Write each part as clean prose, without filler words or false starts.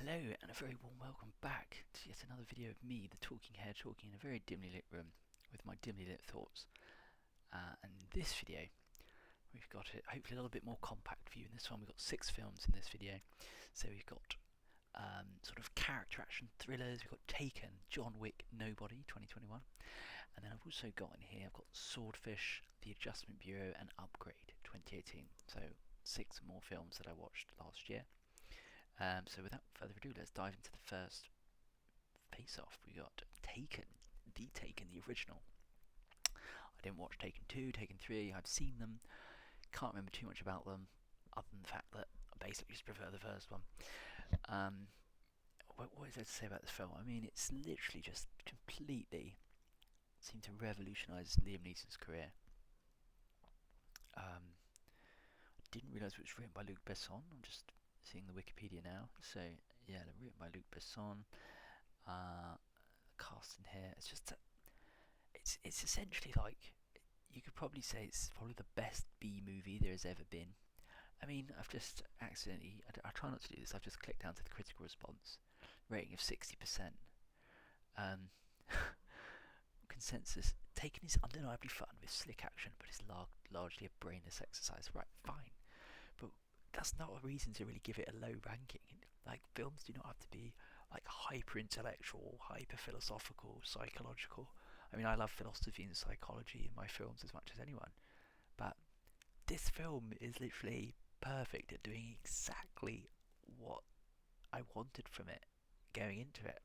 Hello and a very warm welcome back to yet another video of me, the talking head, talking in a very dimly lit room with my dimly lit thoughts. And in this video, we've got it hopefully a little bit more compact view. In this one, we've got 6 films in this video. So we've got sort of character action thrillers. We've got Taken, John Wick, Nobody, 2021, and then I've also got in here. I've got Swordfish, The Adjustment Bureau, and Upgrade, 2018. So 6 more films that I watched last year. So without further ado, let's dive into the first face-off. We got Taken, the original. I didn't watch Taken 2, Taken 3, I've seen them, can't remember too much about them, other than the fact that I basically just prefer the first one. What is there to say about this film? I mean, it's literally just completely seemed to revolutionise Liam Neeson's career. I didn't realise it was written by Luc Besson. I'm just seeing the Wikipedia now. So yeah, written by Luc Besson. Cast in here. It's just it's essentially like, you could probably say it's probably the best B movie there has ever been. I mean, I've just accidentally, I try not to do this, I've just clicked down to the critical response, rating of 60%. Consensus, Taken is undeniably fun with slick action, but it's largely a brainless exercise. Right, fine. But that's not a reason to really give it a low ranking. Like, films do not have to be like hyper intellectual, hyper philosophical, psychological. I mean, I love philosophy and psychology in my films as much as anyone, but this film is literally perfect at doing exactly what I wanted from it going into it.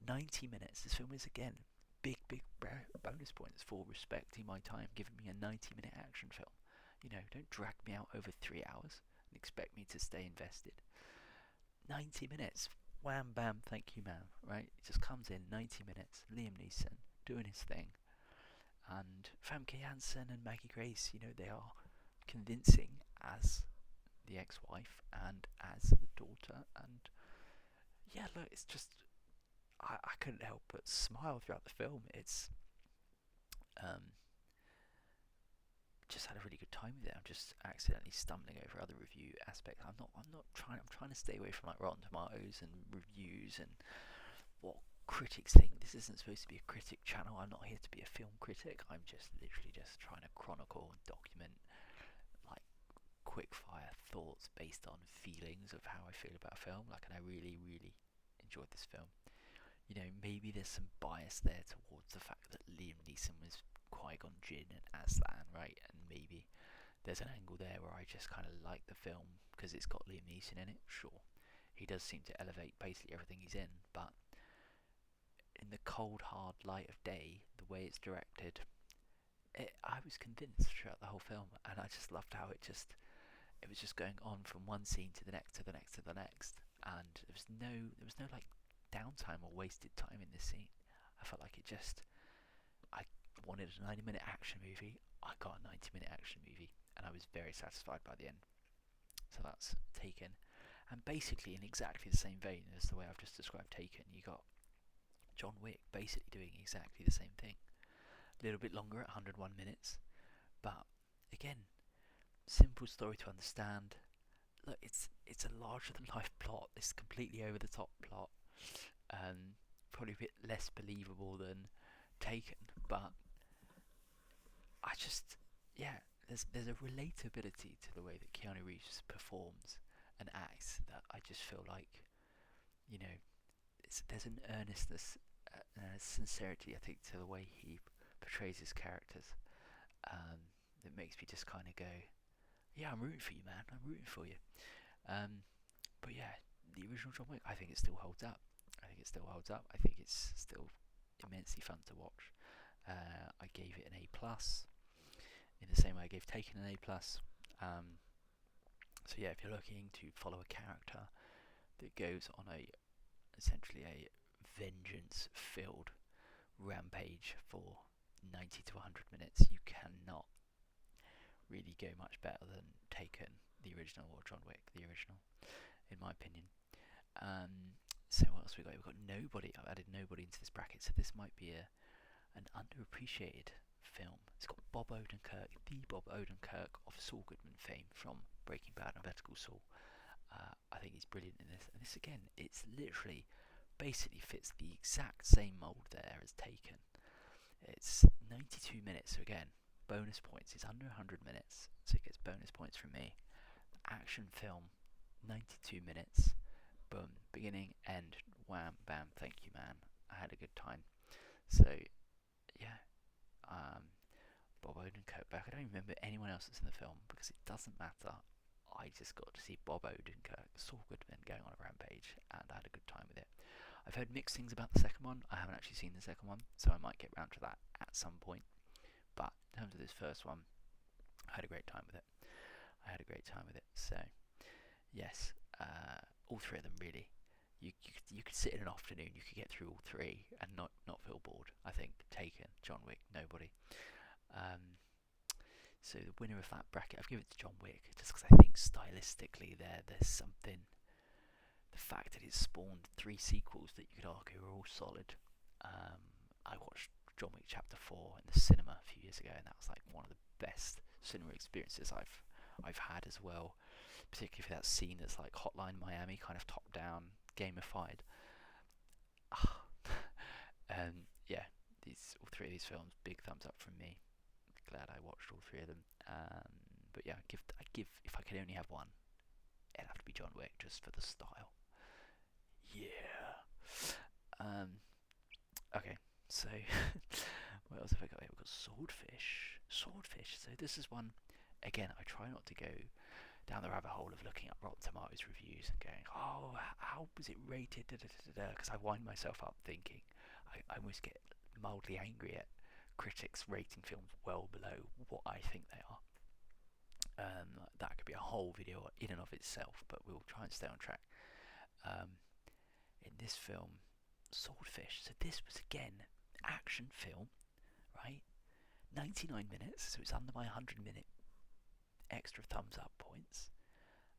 90 minutes. This film is, again, big bonus points for respecting my time, giving me a 90-minute action film. You know, don't drag me out over 3 hours and expect me to stay invested. 90 minutes. Wham bam, thank you ma'am, right? It just comes in, 90 minutes, Liam Neeson doing his thing, and Famke Janssen and Maggie Grace, you know, they are convincing as the ex-wife and as the daughter, and yeah, look, it's just, I couldn't help but smile throughout the film. It's just had a really good time with it. I'm just accidentally stumbling over other review aspects. I'm trying to stay away from like Rotten Tomatoes and reviews and what critics think. This isn't supposed to be a critic channel. I'm not here to be a film critic. I'm just literally just trying to chronicle and document like quick fire thoughts based on feelings of how I feel about a film. Like, and I really enjoyed this film. You know, maybe there's some bias there towards the fact that Liam Neeson was Qui-Gon Jinn and Aslan, right? And maybe there's an angle there where I just kind of like the film because it's got Liam Neeson in it. Sure, he does seem to elevate basically everything he's in, but in the cold hard light of day, the way it's directed, I was convinced throughout the whole film, and I just loved how it was just going on from one scene to the next to the next to the next, and there was no like downtime or wasted time in this scene. I felt like I wanted a 90-minute action movie. I got a 90-minute action movie, and I was very satisfied by the end. So that's Taken, and basically in exactly the same vein as the way I've just described Taken, you got John Wick basically doing exactly the same thing. A little bit longer at 101 minutes, but again, simple story to understand. Look, it's a larger than life plot. It's completely over the top plot. Probably a bit less believable than Taken, but I just, yeah, there's a relatability to the way that Keanu Reeves performs and acts that I just feel like, you know, there's an earnestness and a sincerity, I think, to the way he portrays his characters, that makes me just kind of go, yeah, I'm rooting for you, man. I'm rooting for you. But yeah, the original John Wick, I think it still holds up. I think it's still immensely fun to watch. I gave it an A+, in the same way I gave Taken an A+. So yeah, if you're looking to follow a character that goes on essentially a vengeance-filled rampage for 90 to 100 minutes, you cannot really go much better than Taken, the original, or John Wick, the original, in my opinion. So what else we got? We've got Nobody. I've added Nobody into this bracket, so this might be an underappreciated film. It's got Bob Odenkirk, the Bob Odenkirk of Saul Goodman fame from Breaking Bad and Better Call Saul. I think he's brilliant in this. And this again, it's literally basically fits the exact same mould there as Taken. It's 92 minutes, so again, bonus points. It's under 100 minutes, so it gets bonus points from me. Action film, 92 minutes. Boom, beginning, end, wham, bam, thank you, man. I had a good time. So, yeah, Bob Odenkirk back. I don't remember anyone else that's in the film because it doesn't matter. I just got to see Bob Odenkirk, Saul Goodman going on a rampage, and I had a good time with it. I've heard mixed things about the second one. I haven't actually seen the second one, so I might get round to that at some point. But in terms of this first one, I had a great time with it. So, yes, all three of them really. You could sit in an afternoon, you could get through all three and not feel bored. I think Taken, John Wick, nobody. So the winner of that bracket, I've given it to John Wick just because I think stylistically there's something. The fact that it's spawned 3 sequels that you could argue are all solid. I watched John Wick Chapter 4 in the cinema a few years ago, and that was like one of the best cinema experiences I've had as well. Particularly for that scene that's like Hotline Miami, kind of top down, gamified. Yeah, all 3 of these films, big thumbs up from me. Glad I watched all 3 of them. But yeah, I give if I could only have one, it'd have to be John Wick just for the style. Yeah. Okay, so what else have I got here? We've got Swordfish. So this is one, again, I try not to go down the rabbit hole of looking at Rotten Tomatoes reviews and going, oh, how was it rated, because I wind myself up thinking, I almost get mildly angry at critics rating films well below what I think they are. That could be a whole video in and of itself, but we'll try and stay on track. In this film, Swordfish, so this was again action film, right? 99 minutes, so it's under my 100-minute extra thumbs up points.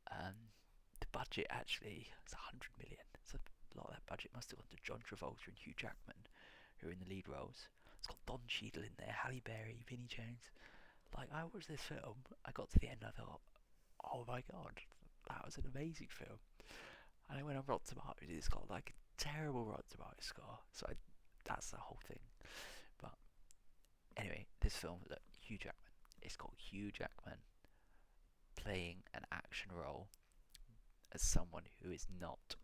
The budget actually is 100 million, so a lot of that budget must have gone to John Travolta and Hugh Jackman, who are in the lead roles. It's got Don Cheadle in there, Halle Berry, Vinnie Jones. Like, I watched this film, I got to the end, I thought, oh my god, that was an amazing film. And I went on Rotten Tomatoes, it's got like a terrible Rotten Tomatoes score, so that's the whole thing. But anyway, this film, look, Hugh Jackman. It's got Hugh Jackman playing an action role as someone who is not.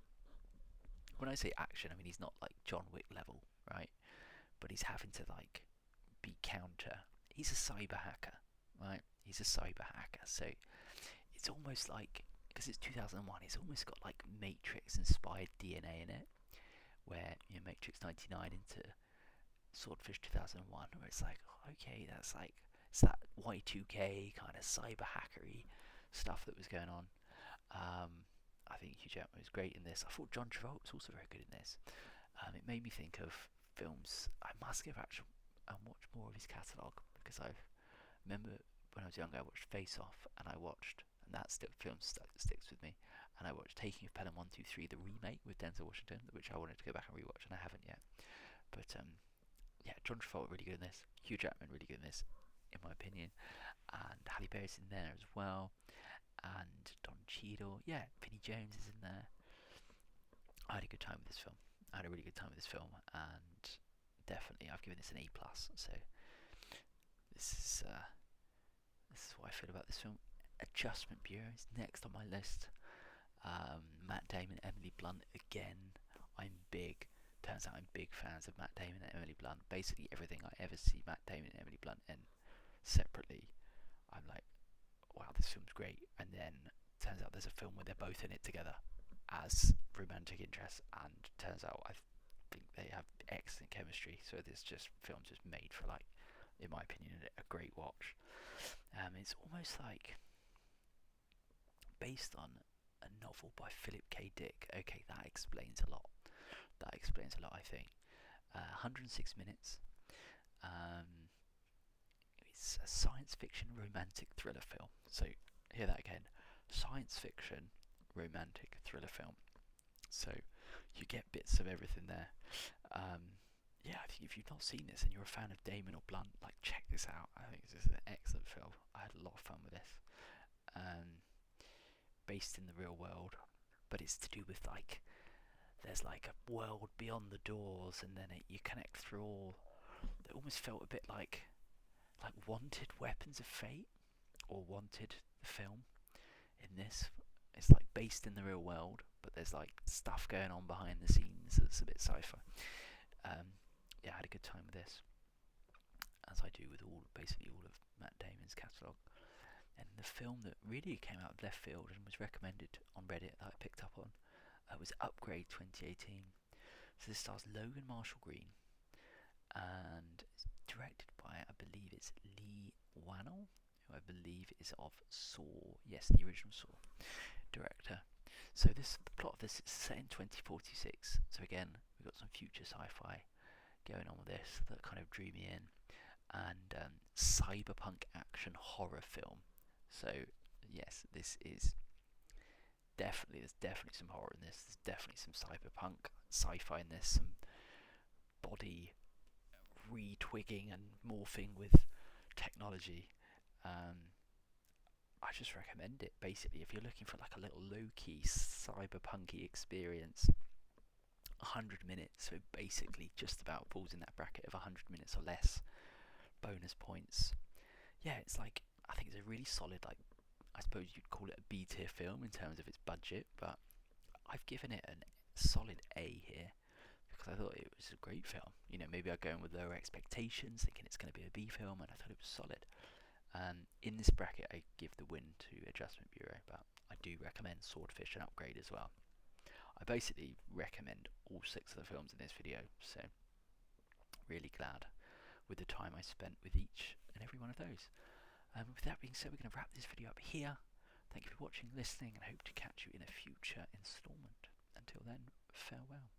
When I say action, I mean he's not like John Wick level, right? But he's having to like be counter. He's a cyber hacker, right? He's a cyber hacker, so it's almost like, because it's 2001, it's almost got like Matrix-inspired DNA in it, where, you know, Matrix 99 into Swordfish 2001, where it's like, okay, that's like, it's that Y2K kind of cyber hackery stuff that was going on. I think Hugh Jackman was great in this. I thought John Travolta was also very good in this. It made me think of films. I must go back and watch more of his catalogue, because I remember when I was younger I watched Face Off, and that film sticks with me, and I watched Taking of Pelham 1, 2, 3, the remake with Denzel Washington, which I wanted to go back and rewatch, and I haven't yet. But yeah, John Travolta really good in this, Hugh Jackman really good in this, in my opinion, and Halle Berry's in there as well, and Don Cheadle, yeah, Vinnie Jones is in there. I had a good time with this film. I had a really good time with this film, and definitely I've given this an A+. So this is what I feel about this film. Adjustment Bureau is next on my list. Matt Damon, Emily Blunt again. Turns out I'm big fans of Matt Damon and Emily Blunt. Basically everything I ever see Matt Damon and Emily Blunt in separately, I'm like, wow, this film's great. And then turns out there's a film where they're both in it together as romantic interests, and turns out I think they have excellent chemistry. So this film's just made for, like, in my opinion, a great watch. It's almost like based on a novel by Philip K. Dick. Okay, that explains a lot. I think. 106 minutes. It's a science fiction romantic thriller film. So hear that again. Science fiction romantic thriller film. So you get bits of everything there. Yeah, I think if you've not seen this and you're a fan of Damon or Blunt, like, check this out. I think this is an excellent film. I had a lot of fun with this. based in the real world, but it's to do with like there's like a world beyond the doors, and then you connect through all. It almost felt a bit like Wanted Weapons of Fate or Wanted the film. In this, it's like based in the real world, but there's like stuff going on behind the scenes that's a bit sci-fi. Yeah, I had a good time with this, as I do with basically all of Matt Damon's catalogue. And the film that really came out of left field and was recommended on Reddit that I picked up on was Upgrade 2018. So this stars Logan Marshall Green, and it's directed by, I believe it's Lee Wannell, who I believe is of Saw. Yes, the original Saw director. So the plot of this is set in 2046. So again, we've got some future sci-fi going on with this that kind of drew me in, and cyberpunk action horror film. So yes, this is there's definitely some horror in this. There's definitely some cyberpunk sci-fi in this. Some body retwigging and morphing with technology. I just recommend it. Basically, if you're looking for like a little low-key cyberpunky experience, 100 minutes. So basically, just about falls in that bracket of 100 minutes or less. Bonus points. Yeah, it's like, I think it's a really solid, like, I suppose you'd call it a B tier film in terms of its budget, but I've given it a solid A here because I thought it was a great film. You know, maybe I'd go in with lower expectations, thinking it's going to be a B film, and I thought it was solid. In this bracket, I give the win to Adjustment Bureau, but I do recommend Swordfish and Upgrade as well. I basically recommend all 6 of the films in this video, so really glad with the time I spent with each and every one of those. With that being said, we're going to wrap this video up here. Thank you for watching, listening, and I hope to catch you in a future installment. Until then, farewell.